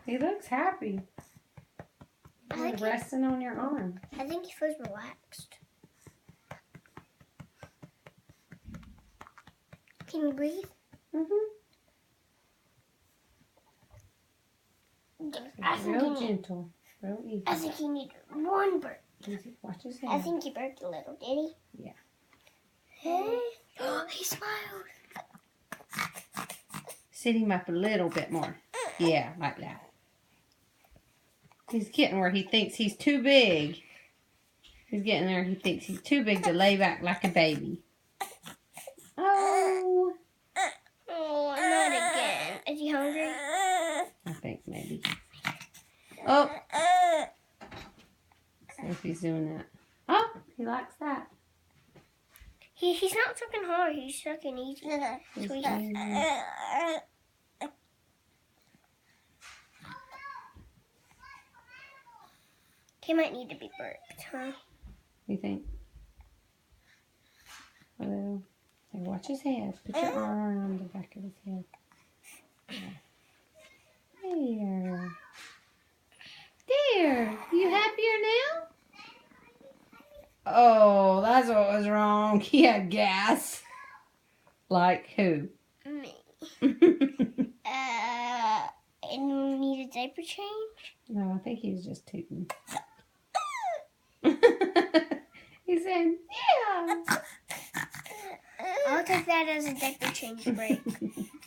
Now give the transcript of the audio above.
He looks happy. He's resting on your arm. I think he feels relaxed. Can you breathe? Real gentle. Real easy. I think he needed one burp. Easy. Watch his head. I think he burped a little, did he? Yeah. Hey. Oh, he smiled. Sit him up a little bit more. Yeah, like that. He's getting where he thinks he's too big. He's getting there. He thinks he's too big to lay back like a baby. Oh. Oh, not again. Is he hungry? I think maybe. Oh. See if he's doing that. Oh, he likes that. He's not sucking hard. He's sucking easy. Sweet. He might need to be burped, huh? You think? Well, watch his head. Put your arm around the back of his head. There. There. You happier now? Oh, that's what was wrong. He had gas. Like who? Me. And you need a diaper change? No, I think he was just tooting. He said, yeah. I'll take that as a diaper change break.